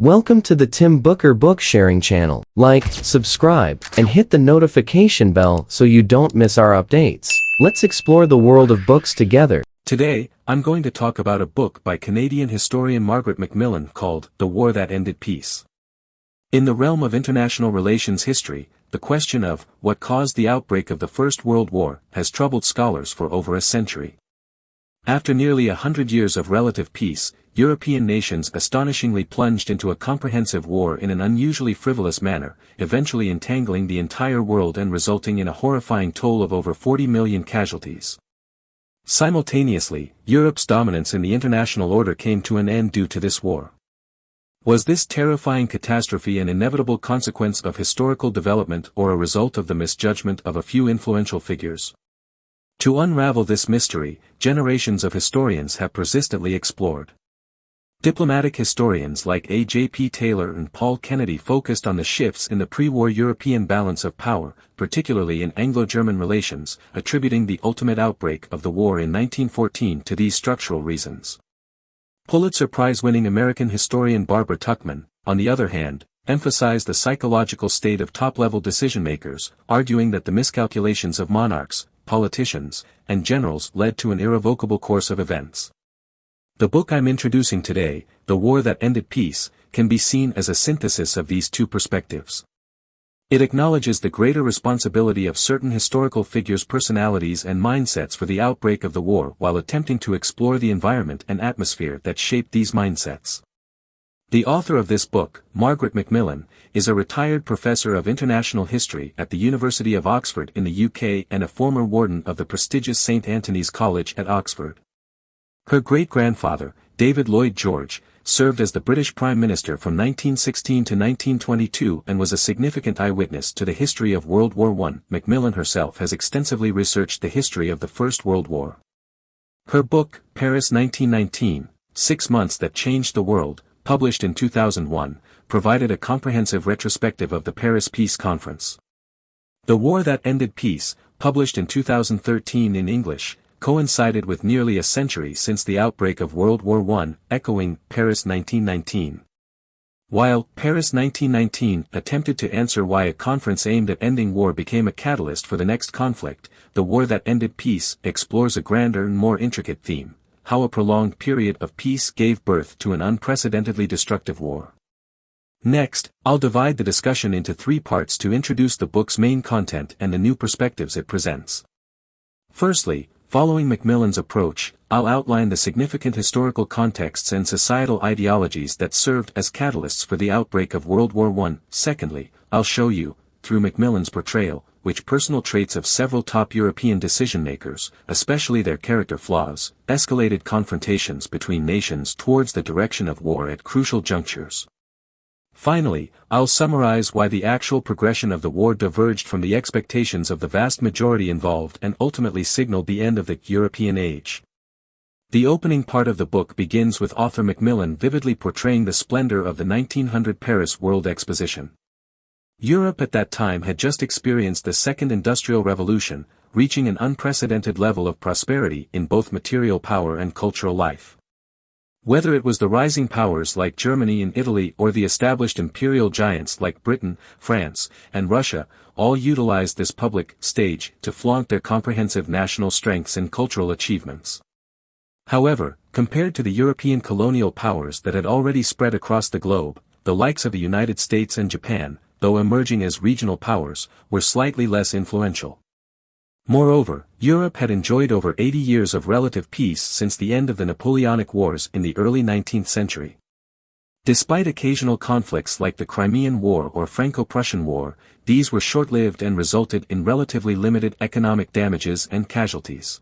Welcome to the Tim Booker Book Sharing channel. Like, subscribe, and hit the notification bell so you don't miss our updates. Let's explore the world of books together. Today, I'm going to talk about a book by Canadian historian Margaret MacMillan called The War That Ended Peace. In the realm of international relations history, the question of what caused the outbreak of the First World War has troubled scholars for over a century. After nearly 100 years of relative peace, European nations astonishingly plunged into a comprehensive war in an unusually frivolous manner, eventually entangling the entire world and resulting in a horrifying toll of over 40 million casualties. Simultaneously, Europe's dominance in the international order came to an end due to this war. Was this terrifying catastrophe an inevitable consequence of historical development or a result of the misjudgment of a few influential figures? To unravel this mystery, generations of historians have persistently explored. Diplomatic historians like A.J.P. Taylor and Paul Kennedy focused on the shifts in the pre-war European balance of power, particularly in Anglo-German relations, attributing the ultimate outbreak of the war in 1914 to these structural reasons. Pulitzer Prize-winning American historian Barbara Tuchman, on the other hand, emphasized the psychological state of top-level decision-makers, arguing that the miscalculations of monarchs, politicians, and generals led to an irrevocable course of events. The book I'm introducing today, The War That Ended Peace, can be seen as a synthesis of these two perspectives. It acknowledges the greater responsibility of certain historical figures' personalities and mindsets for the outbreak of the war while attempting to explore the environment and atmosphere that shaped these mindsets. The author of this book, Margaret MacMillan, is a retired professor of international history at the University of Oxford in the UK and a former warden of the prestigious St. Antony's College at Oxford. Her great-grandfather, David Lloyd George, served as the British Prime Minister from 1916 to 1922 and was a significant eyewitness to the history of World War I. MacMillan herself has extensively researched the history of the First World War. Her book, Paris 1919, 6 Months That Changed the World, published in 2001, provided a comprehensive retrospective of the Paris Peace Conference. The War That Ended Peace, published in 2013 in English, coincided with nearly a century since the outbreak of World War I, echoing Paris 1919. While Paris 1919 attempted to answer why a conference aimed at ending war became a catalyst for the next conflict, The War That Ended Peace explores a grander and more intricate theme: how a prolonged period of peace gave birth to an unprecedentedly destructive war. Next, I'll divide the discussion into 3 parts to introduce the book's main content and the new perspectives it presents. Firstly, following MacMillan's approach, I'll outline the significant historical contexts and societal ideologies that served as catalysts for the outbreak of World War I. Secondly, I'll show you, through MacMillan's portrayal, which personal traits of several top European decision-makers, especially their character flaws, escalated confrontations between nations towards the direction of war at crucial junctures. Finally, I'll summarize why the actual progression of the war diverged from the expectations of the vast majority involved and ultimately signaled the end of the European age. The opening part of the book begins with author MacMillan vividly portraying the splendor of the 1900 Paris World Exposition. Europe at that time had just experienced the Second Industrial Revolution, reaching an unprecedented level of prosperity in both material power and cultural life. Whether it was the rising powers like Germany and Italy or the established imperial giants like Britain, France, and Russia, all utilized this public stage to flaunt their comprehensive national strengths and cultural achievements. However, compared to the European colonial powers that had already spread across the globe, the likes of the United States and Japan, though emerging as regional powers, were slightly less influential. Moreover, Europe had enjoyed over 80 years of relative peace since the end of the Napoleonic Wars in the early 19th century. Despite occasional conflicts like the Crimean War or Franco-Prussian War, these were short-lived and resulted in relatively limited economic damages and casualties.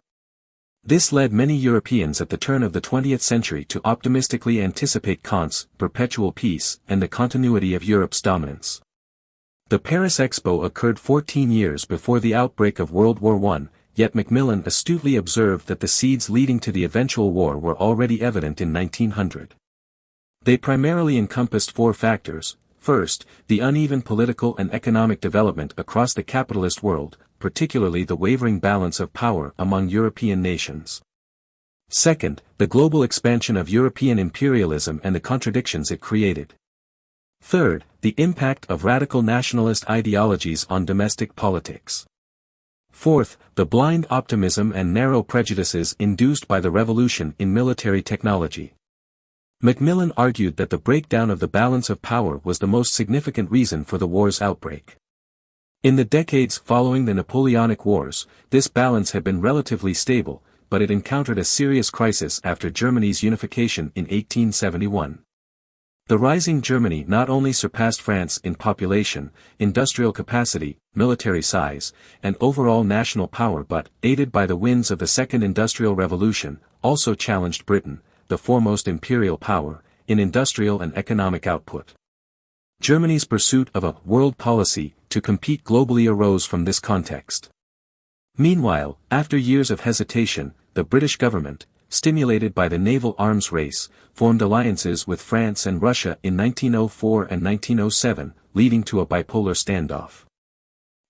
This led many Europeans at the turn of the 20th century to optimistically anticipate Kant's perpetual peace and the continuity of Europe's dominance. The Paris Expo occurred 14 years before the outbreak of World War I, yet MacMillan astutely observed that the seeds leading to the eventual war were already evident in 1900. They primarily encompassed 4 factors. First, the uneven political and economic development across the capitalist world, particularly the wavering balance of power among European nations. Second, the global expansion of European imperialism and the contradictions it created. Third, the impact of radical nationalist ideologies on domestic politics. Fourth, the blind optimism and narrow prejudices induced by the revolution in military technology. Macmillan argued that the breakdown of the balance of power was the most significant reason for the war's outbreak. In the decades following the Napoleonic Wars, this balance had been relatively stable, but it encountered a serious crisis after Germany's unification in 1871. The rising Germany not only surpassed France in population, industrial capacity, military size, and overall national power but, aided by the winds of the Second Industrial Revolution, also challenged Britain, the foremost imperial power, in industrial and economic output. Germany's pursuit of a world policy to compete globally arose from this context. Meanwhile, after years of hesitation, the British government, stimulated by the naval arms race, formed alliances with France and Russia in 1904 and 1907, leading to a bipolar standoff.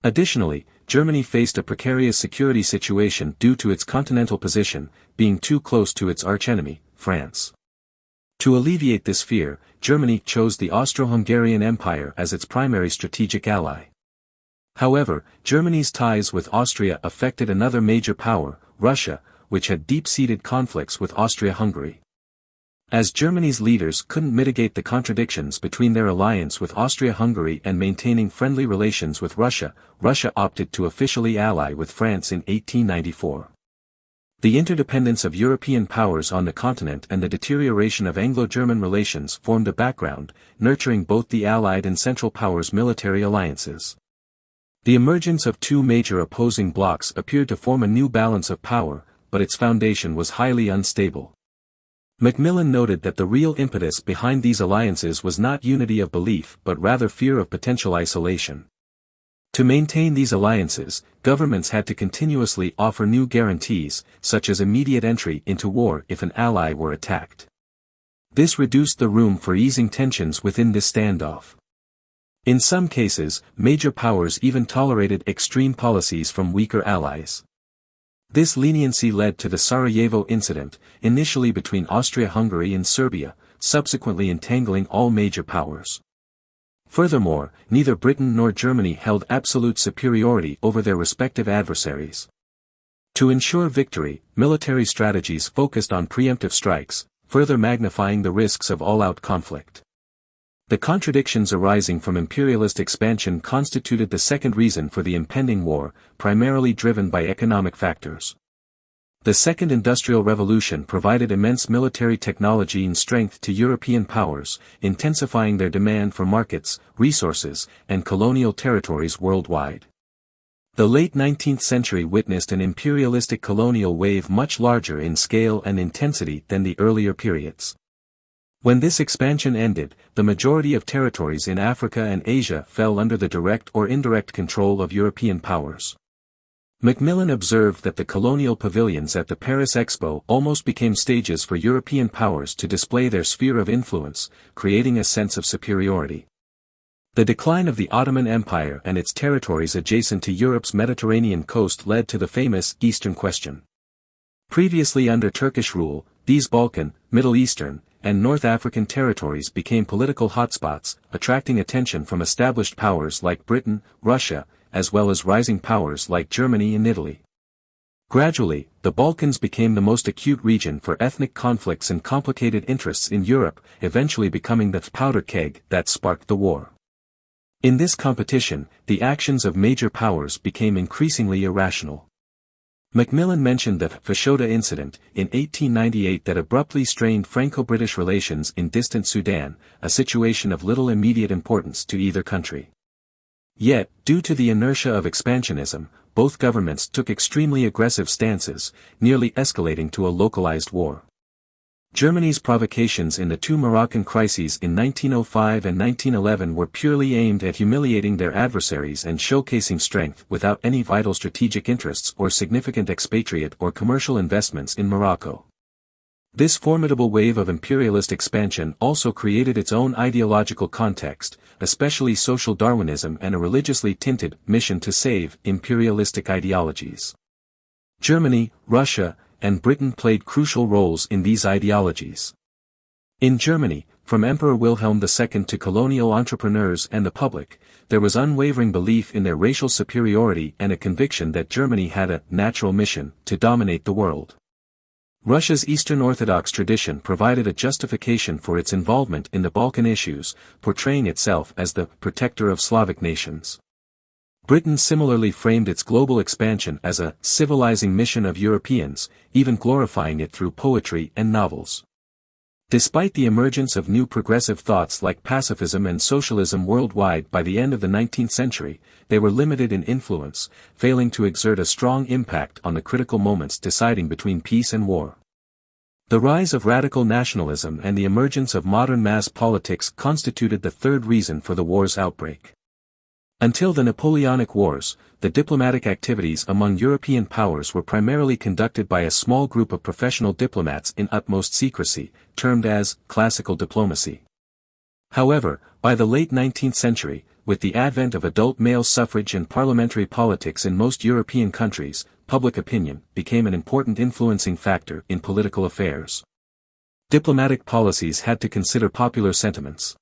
Additionally, Germany faced a precarious security situation due to its continental position, being too close to its archenemy, France. To alleviate this fear, Germany chose the Austro-Hungarian Empire as its primary strategic ally. However, Germany's ties with Austria affected another major power, Russia, which had deep-seated conflicts with Austria-Hungary. As Germany's leaders couldn't mitigate the contradictions between their alliance with Austria-Hungary and maintaining friendly relations with Russia, Russia opted to officially ally with France in 1894. The interdependence of European powers on the continent and the deterioration of Anglo-German relations formed a background, nurturing both the Allied and Central Powers' military alliances. The emergence of two major opposing blocs appeared to form a new balance of power, but its foundation was highly unstable. Macmillan noted that the real impetus behind these alliances was not unity of belief but rather fear of potential isolation. To maintain these alliances, governments had to continuously offer new guarantees, such as immediate entry into war if an ally were attacked. This reduced the room for easing tensions within this standoff. In some cases, major powers even tolerated extreme policies from weaker allies. This leniency led to the Sarajevo incident, initially between Austria-Hungary and Serbia, subsequently entangling all major powers. Furthermore, neither Britain nor Germany held absolute superiority over their respective adversaries. To ensure victory, military strategies focused on preemptive strikes, further magnifying the risks of all-out conflict. The contradictions arising from imperialist expansion constituted the second reason for the impending war, primarily driven by economic factors. The Second Industrial Revolution provided immense military technology and strength to European powers, intensifying their demand for markets, resources, and colonial territories worldwide. The late 19th century witnessed an imperialistic colonial wave much larger in scale and intensity than the earlier periods. When this expansion ended, the majority of territories in Africa and Asia fell under the direct or indirect control of European powers. Macmillan observed that the colonial pavilions at the Paris Expo almost became stages for European powers to display their sphere of influence, creating a sense of superiority. The decline of the Ottoman Empire and its territories adjacent to Europe's Mediterranean coast led to the famous Eastern Question. Previously under Turkish rule, these Balkan, Middle Eastern, and North African territories became political hotspots, attracting attention from established powers like Britain, Russia, as well as rising powers like Germany and Italy. Gradually, the Balkans became the most acute region for ethnic conflicts and complicated interests in Europe, eventually becoming the powder keg that sparked the war. In this competition, the actions of major powers became increasingly irrational. Macmillan mentioned the Fashoda incident in 1898 that abruptly strained Franco-British relations in distant Sudan, a situation of little immediate importance to either country. Yet, due to the inertia of expansionism, both governments took extremely aggressive stances, nearly escalating to a localized war. Germany's provocations in the two Moroccan crises in 1905 and 1911 were purely aimed at humiliating their adversaries and showcasing strength without any vital strategic interests or significant expatriate or commercial investments in Morocco. This formidable wave of imperialist expansion also created its own ideological context, especially social Darwinism and a religiously tinted mission to save imperialistic ideologies. Germany, Russia, and Britain played crucial roles in these ideologies. In Germany, From Emperor Wilhelm II to colonial entrepreneurs and the public, there was unwavering belief in their racial superiority and a conviction that Germany had a natural mission to dominate the world. Russia's Eastern Orthodox tradition provided a justification for its involvement in the Balkan issues, portraying itself as the protector of Slavic nations. Britain similarly framed its global expansion as a civilizing mission of Europeans, even glorifying it through poetry and novels. Despite the emergence of new progressive thoughts like pacifism and socialism worldwide by the end of the 19th century, they were limited in influence, failing to exert a strong impact on the critical moments deciding between peace and war. The rise of radical nationalism and the emergence of modern mass politics constituted the third reason for the war's outbreak. Until the Napoleonic Wars, the diplomatic activities among European powers were primarily conducted by a small group of professional diplomats in utmost secrecy, termed as classical diplomacy. However, by the late 19th century, with the advent of adult male suffrage and parliamentary politics in most European countries, public opinion became an important influencing factor in political affairs. Diplomatic policies had to consider popular sentiments.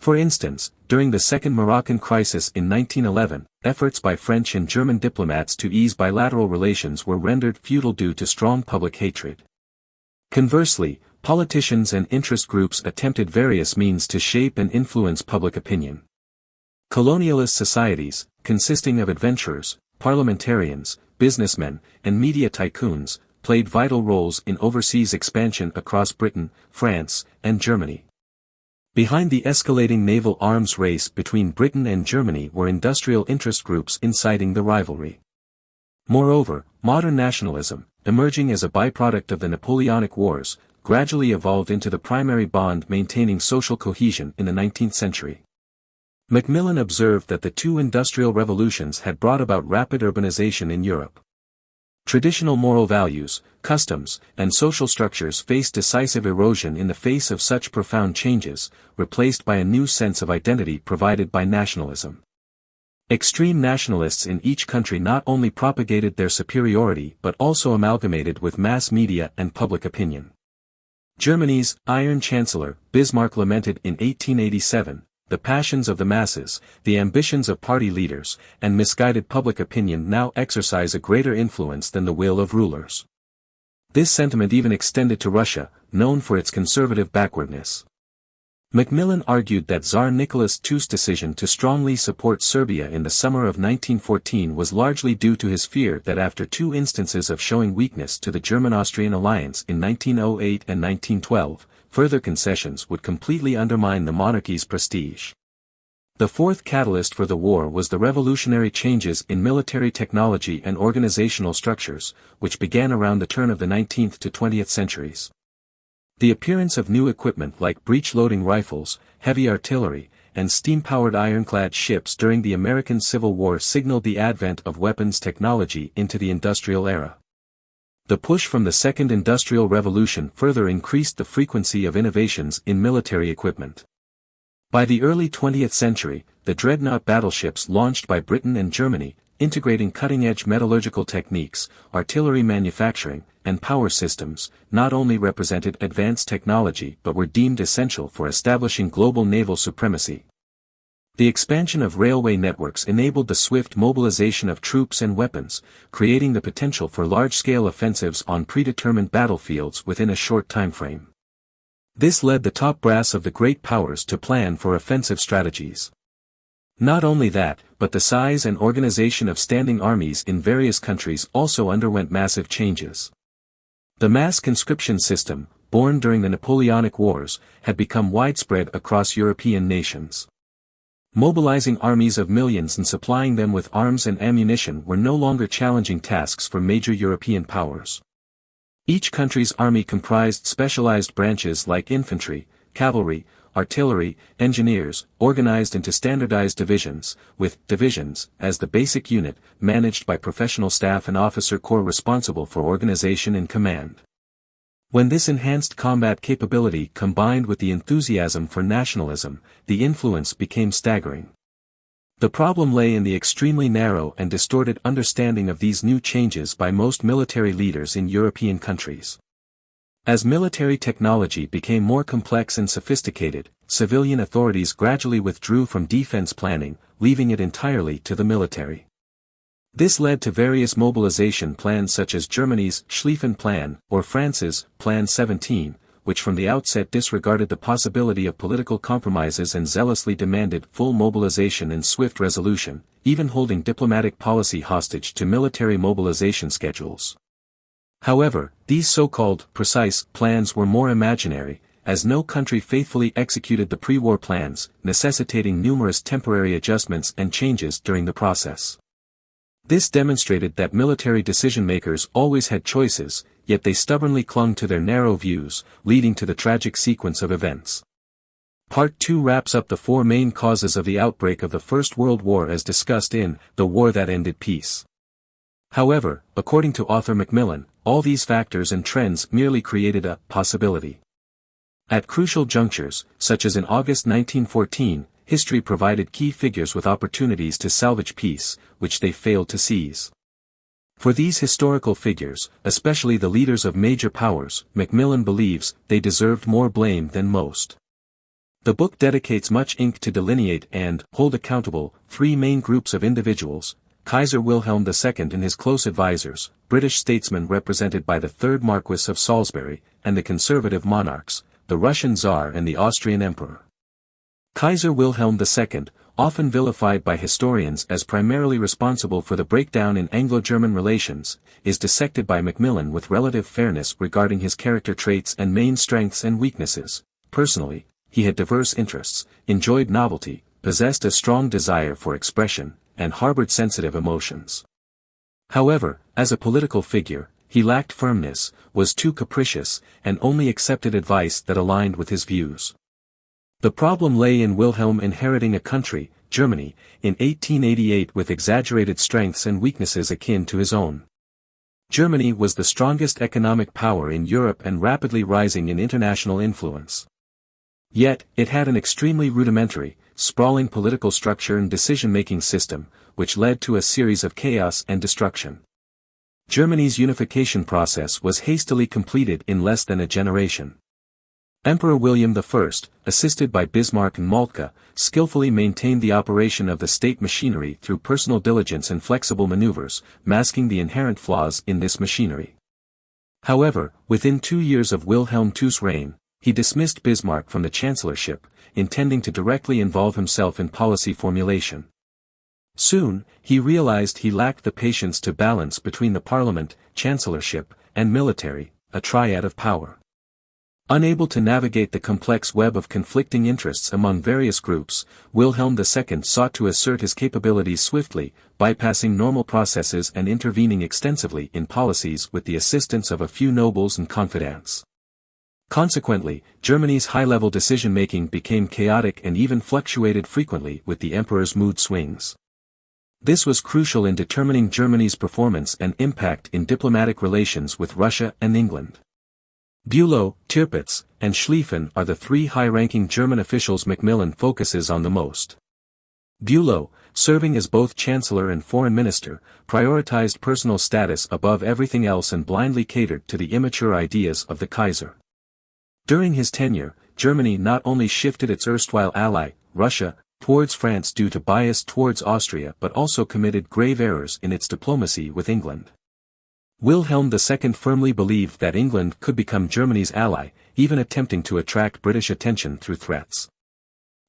For instance, during the Second Moroccan Crisis in 1911, efforts by French and German diplomats to ease bilateral relations were rendered futile due to strong public hatred. Conversely, politicians and interest groups attempted various means to shape and influence public opinion. Colonialist societies, consisting of adventurers, parliamentarians, businessmen, and media tycoons, played vital roles in overseas expansion across Britain, France, and Germany. Behind the escalating naval arms race between Britain and Germany were industrial interest groups inciting the rivalry. Moreover, modern nationalism, emerging as a byproduct of the Napoleonic Wars, gradually evolved into the primary bond maintaining social cohesion in the 19th century. Macmillan observed that the two industrial revolutions had brought about rapid urbanization in Europe. Traditional moral values, customs, and social structures faced decisive erosion in the face of such profound changes, replaced by a new sense of identity provided by nationalism. Extreme nationalists in each country not only propagated their superiority but also amalgamated with mass media and public opinion. Germany's Iron Chancellor, Bismarck lamented in 1887, the passions of the masses, the ambitions of party leaders, and misguided public opinion now exercise a greater influence than the will of rulers. This sentiment even extended to Russia, known for its conservative backwardness. Macmillan argued that Tsar Nicholas II's decision to strongly support Serbia in the summer of 1914 was largely due to his fear that after two instances of showing weakness to the German-Austrian alliance in 1908 and 1912, further concessions would completely undermine the monarchy's prestige. The fourth catalyst for the war was the revolutionary changes in military technology and organizational structures, which began around the turn of the 19th to 20th centuries. The appearance of new equipment like breech-loading rifles, heavy artillery, and steam-powered ironclad ships during the American Civil War signaled the advent of weapons technology into the industrial era. The push from the Second Industrial Revolution further increased the frequency of innovations in military equipment. By the early 20th century, the dreadnought battleships launched by Britain and Germany, integrating cutting-edge metallurgical techniques, artillery manufacturing, and power systems, not only represented advanced technology but were deemed essential for establishing global naval supremacy. The expansion of railway networks enabled the swift mobilization of troops and weapons, creating the potential for large-scale offensives on predetermined battlefields within a short timeframe. This led the top brass of the great powers to plan for offensive strategies. Not only that, but the size and organization of standing armies in various countries also underwent massive changes. The mass conscription system, born during the Napoleonic Wars, had become widespread across European nations. Mobilizing armies of millions and supplying them with arms and ammunition were no longer challenging tasks for major European powers. Each country's army comprised specialized branches like infantry, cavalry, artillery, engineers, organized into standardized divisions, with divisions as the basic unit, managed by professional staff and officer corps responsible for organization and command. When this enhanced combat capability combined with the enthusiasm for nationalism, the influence became staggering. The problem lay in the extremely narrow and distorted understanding of these new changes by most military leaders in European countries. As military technology became more complex and sophisticated, civilian authorities gradually withdrew from defense planning, leaving it entirely to the military. This led to various mobilization plans such as Germany's Schlieffen Plan, or France's Plan 17, which from the outset disregarded the possibility of political compromises and zealously demanded full mobilization and swift resolution, even holding diplomatic policy hostage to military mobilization schedules. However, these so-called precise plans were more imaginary, as no country faithfully executed the pre-war plans, necessitating numerous temporary adjustments and changes during the process. This demonstrated that military decision-makers always had choices, yet they stubbornly clung to their narrow views, leading to the tragic sequence of events. Part 2 wraps up the four main causes of the outbreak of the First World War as discussed in The War That Ended Peace. However, according to author Macmillan, all these factors and trends merely created a possibility. At crucial junctures, such as in August 1914, history provided key figures with opportunities to salvage peace, which they failed to seize. For these historical figures, especially the leaders of major powers, Macmillan believes they deserved more blame than most. The book dedicates much ink to delineate and hold accountable three main groups of individuals: Kaiser Wilhelm II and his close advisors, British statesmen represented by the Third Marquis of Salisbury, and the conservative monarchs, the Russian Tsar and the Austrian Emperor. Kaiser Wilhelm II, often vilified by historians as primarily responsible for the breakdown in Anglo-German relations, is dissected by Macmillan with relative fairness regarding his character traits and main strengths and weaknesses. Personally, he had diverse interests, enjoyed novelty, possessed a strong desire for expression, and harbored sensitive emotions. However, as a political figure, he lacked firmness, was too capricious, and only accepted advice that aligned with his views. The problem lay in Wilhelm inheriting a country, Germany, in 1888 with exaggerated strengths and weaknesses akin to his own. Germany was the strongest economic power in Europe and rapidly rising in international influence. Yet, it had an extremely rudimentary, sprawling political structure and decision-making system, which led to a series of chaos and destruction. Germany's unification process was hastily completed in less than a generation. Emperor William I, assisted by Bismarck and Moltke, skillfully maintained the operation of the state machinery through personal diligence and flexible maneuvers, masking the inherent flaws in this machinery. However, within 2 years of Wilhelm II's reign, he dismissed Bismarck from the chancellorship, intending to directly involve himself in policy formulation. Soon, he realized he lacked the patience to balance between the parliament, chancellorship, and military, a triad of power. Unable to navigate the complex web of conflicting interests among various groups, Wilhelm II sought to assert his capabilities swiftly, bypassing normal processes and intervening extensively in policies with the assistance of a few nobles and confidants. Consequently, Germany's high-level decision-making became chaotic and even fluctuated frequently with the emperor's mood swings. This was crucial in determining Germany's performance and impact in diplomatic relations with Russia and England. Bülow, Tirpitz, and Schlieffen are the three high-ranking German officials Macmillan focuses on the most. Bülow, serving as both chancellor and foreign minister, prioritized personal status above everything else and blindly catered to the immature ideas of the Kaiser. During his tenure, Germany not only shifted its erstwhile ally, Russia, towards France due to bias towards Austria but also committed grave errors in its diplomacy with England. Wilhelm II firmly believed that England could become Germany's ally, even attempting to attract British attention through threats.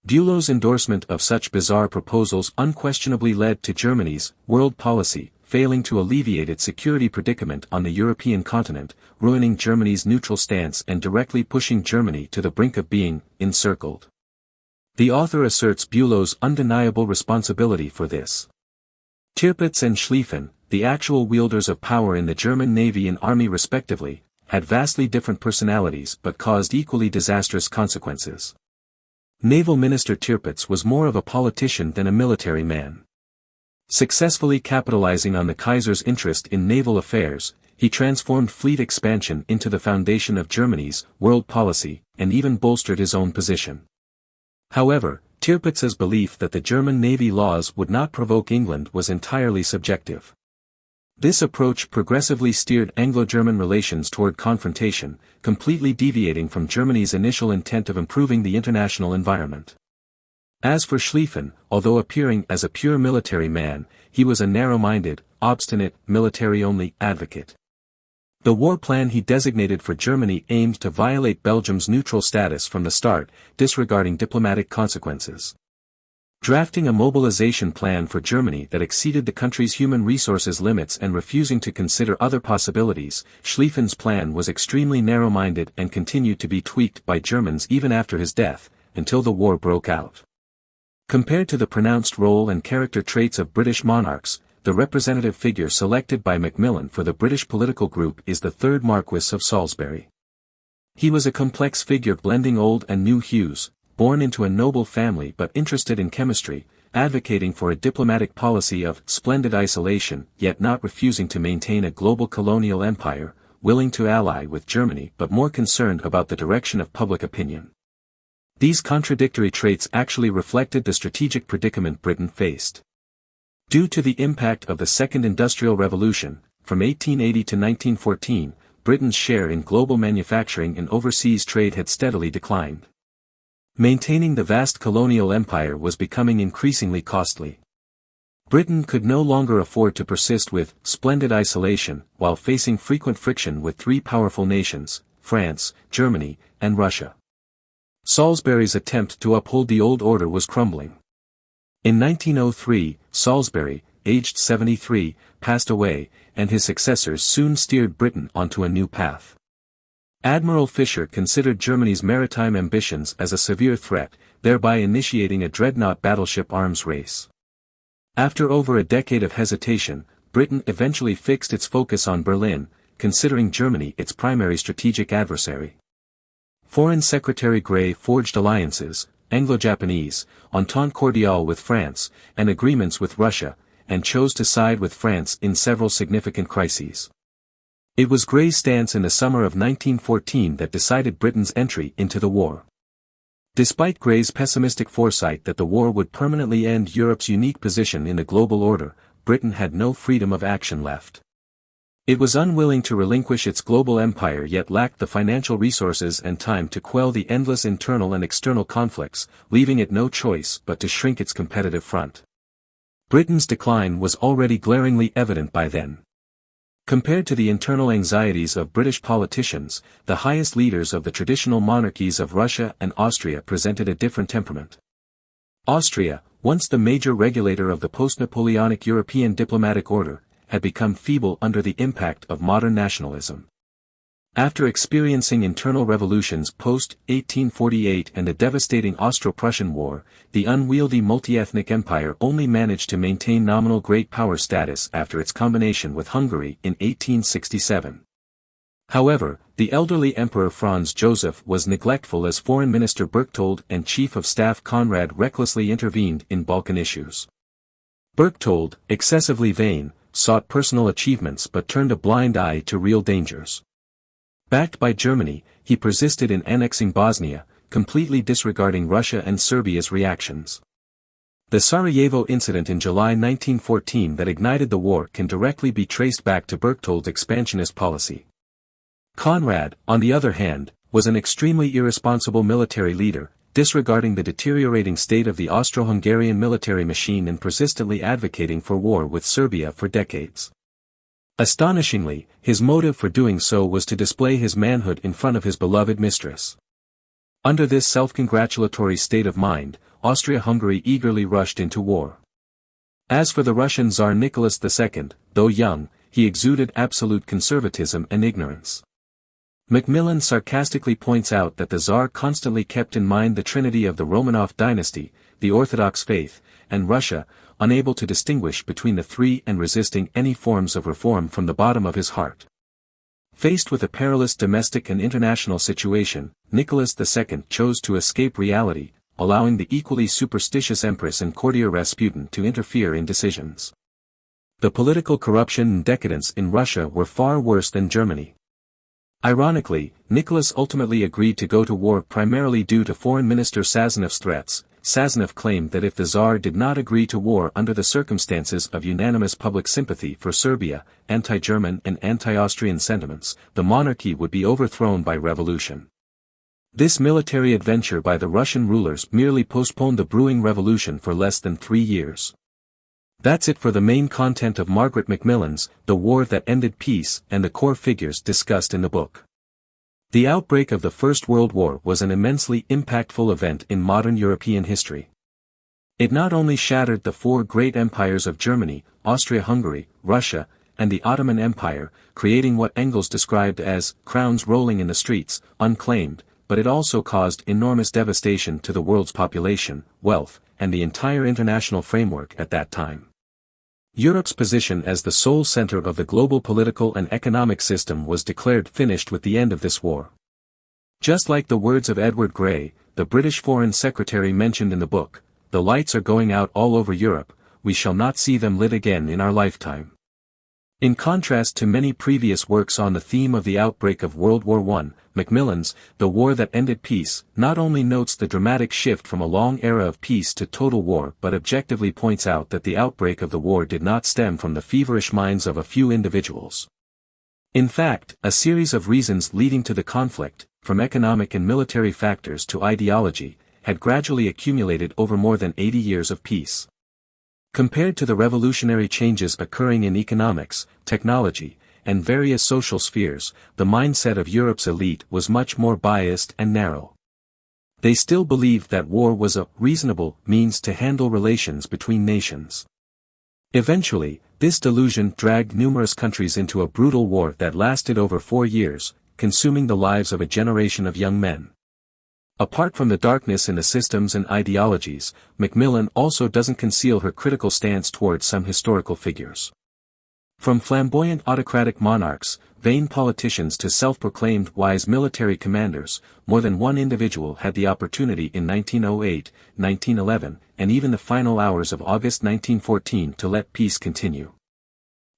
Bülow's endorsement of such bizarre proposals unquestionably led to Germany's world policy failing to alleviate its security predicament on the European continent, ruining Germany's neutral stance and directly pushing Germany to the brink of being encircled. The author asserts Bülow's undeniable responsibility for this. Tirpitz and Schlieffen, the actual wielders of power in the German navy and army respectively, had vastly different personalities but caused equally disastrous consequences. Naval Minister Tirpitz was more of a politician than a military man. Successfully capitalizing on the Kaiser's interest in naval affairs, he transformed fleet expansion into the foundation of Germany's world policy, and even bolstered his own position. However, Tirpitz's belief that the German navy laws would not provoke England was entirely subjective. This approach progressively steered Anglo-German relations toward confrontation, completely deviating from Germany's initial intent of improving the international environment. As for Schlieffen, although appearing as a pure military man, he was a narrow-minded, obstinate, military-only advocate. The war plan he designated for Germany aimed to violate Belgium's neutral status from the start, disregarding diplomatic consequences. Drafting a mobilization plan for Germany that exceeded the country's human resources limits and refusing to consider other possibilities, Schlieffen's plan was extremely narrow-minded and continued to be tweaked by Germans even after his death, until the war broke out. Compared to the pronounced role and character traits of British monarchs, the representative figure selected by Macmillan for the British political group is the third Marquess of Salisbury. He was a complex figure blending old and new hues, born into a noble family but interested in chemistry, advocating for a diplomatic policy of splendid isolation yet not refusing to maintain a global colonial empire, willing to ally with Germany but more concerned about the direction of public opinion. These contradictory traits actually reflected the strategic predicament Britain faced. Due to the impact of the Second Industrial Revolution, from 1880 to 1914, Britain's share in global manufacturing and overseas trade had steadily declined. Maintaining the vast colonial empire was becoming increasingly costly. Britain could no longer afford to persist with splendid isolation while facing frequent friction with three powerful nations, France, Germany, and Russia. Salisbury's attempt to uphold the old order was crumbling. In 1903, Salisbury, aged 73, passed away, and his successors soon steered Britain onto a new path. Admiral Fisher considered Germany's maritime ambitions as a severe threat, thereby initiating a dreadnought battleship arms race. After over a decade of hesitation, Britain eventually fixed its focus on Berlin, considering Germany its primary strategic adversary. Foreign Secretary Grey forged alliances, Anglo-Japanese, Entente Cordiale with France, and agreements with Russia, and chose to side with France in several significant crises. It was Grey's stance in the summer of 1914 that decided Britain's entry into the war. Despite Grey's pessimistic foresight that the war would permanently end Europe's unique position in the global order, Britain had no freedom of action left. It was unwilling to relinquish its global empire yet lacked the financial resources and time to quell the endless internal and external conflicts, leaving it no choice but to shrink its competitive front. Britain's decline was already glaringly evident by then. Compared to the internal anxieties of British politicians, the highest leaders of the traditional monarchies of Russia and Austria presented a different temperament. Austria, once the major regulator of the post-Napoleonic European diplomatic order, had become feeble under the impact of modern nationalism. After experiencing internal revolutions post-1848 and the devastating Austro-Prussian War, the unwieldy multi-ethnic empire only managed to maintain nominal great power status after its combination with Hungary in 1867. However, the elderly Emperor Franz Joseph was neglectful as Foreign Minister Berchtold and Chief of Staff Conrad recklessly intervened in Balkan issues. Berchtold, excessively vain, sought personal achievements but turned a blind eye to real dangers. Backed by Germany, he persisted in annexing Bosnia, completely disregarding Russia and Serbia's reactions. The Sarajevo incident in July 1914 that ignited the war can directly be traced back to Berchtold's expansionist policy. Conrad, on the other hand, was an extremely irresponsible military leader, disregarding the deteriorating state of the Austro-Hungarian military machine and persistently advocating for war with Serbia for decades. Astonishingly, his motive for doing so was to display his manhood in front of his beloved mistress. Under this self-congratulatory state of mind, Austria-Hungary eagerly rushed into war. As for the Russian Tsar Nicholas II, though young, he exuded absolute conservatism and ignorance. Macmillan sarcastically points out that the Tsar constantly kept in mind the trinity of the Romanov dynasty, the Orthodox faith, and Russia, unable to distinguish between the three and resisting any forms of reform from the bottom of his heart. Faced with a perilous domestic and international situation, Nicholas II chose to escape reality, allowing the equally superstitious Empress and courtier Rasputin to interfere in decisions. The political corruption and decadence in Russia were far worse than Germany. Ironically, Nicholas ultimately agreed to go to war primarily due to Foreign Minister Sazonov's threats, Sazonov claimed that if the Tsar did not agree to war under the circumstances of unanimous public sympathy for Serbia, anti-German and anti-Austrian sentiments, the monarchy would be overthrown by revolution. This military adventure by the Russian rulers merely postponed the brewing revolution for less than 3 years. That's it for the main content of Margaret MacMillan's The War That Ended Peace and the core figures discussed in the book. The outbreak of the First World War was an immensely impactful event in modern European history. It not only shattered the 4 great empires of Germany, Austria-Hungary, Russia, and the Ottoman Empire, creating what Engels described as crowns rolling in the streets, unclaimed, but it also caused enormous devastation to the world's population, wealth, and the entire international framework at that time. Europe's position as the sole center of the global political and economic system was declared finished with the end of this war. Just like the words of Edward Grey, the British Foreign Secretary mentioned in the book, "The lights are going out all over Europe, we shall not see them lit again in our lifetime." In contrast to many previous works on the theme of the outbreak of World War I, Macmillan's The War That Ended Peace not only notes the dramatic shift from a long era of peace to total war but objectively points out that the outbreak of the war did not stem from the feverish minds of a few individuals. In fact, a series of reasons leading to the conflict, from economic and military factors to ideology, had gradually accumulated over more than 80 years of peace. Compared to the revolutionary changes occurring in economics, technology, and various social spheres, the mindset of Europe's elite was much more biased and narrow. They still believed that war was a reasonable means to handle relations between nations. Eventually, this delusion dragged numerous countries into a brutal war that lasted over 4 years, consuming the lives of a generation of young men. Apart from the darkness in the systems and ideologies, MacMillan also doesn't conceal her critical stance towards some historical figures. From flamboyant autocratic monarchs, vain politicians to self-proclaimed wise military commanders, more than one individual had the opportunity in 1908, 1911, and even the final hours of August 1914 to let peace continue.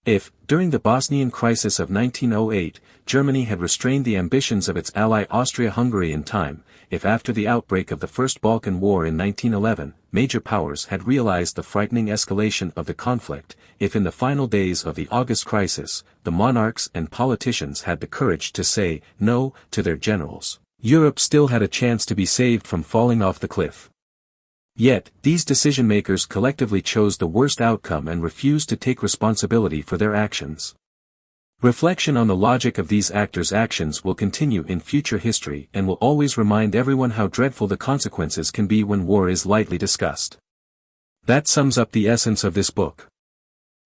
If, during the Bosnian crisis of 1908, Germany had restrained the ambitions of its ally Austria-Hungary in time, if after the outbreak of the First Balkan War in 1911, major powers had realized the frightening escalation of the conflict, if in the final days of the August crisis, the monarchs and politicians had the courage to say no to their generals, Europe still had a chance to be saved from falling off the cliff. Yet, these decision-makers collectively chose the worst outcome and refused to take responsibility for their actions. Reflection on the logic of these actors' actions will continue in future history and will always remind everyone how dreadful the consequences can be when war is lightly discussed. That sums up the essence of this book.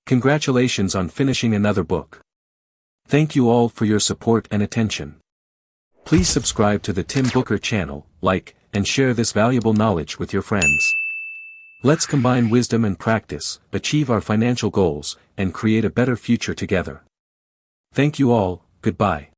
Congratulations on finishing another book. Thank you all for your support and attention. Please subscribe to the Tim Booker channel, like, and share this valuable knowledge with your friends. Let's combine wisdom and practice, achieve our financial goals, and create a better future together. Thank you all, goodbye.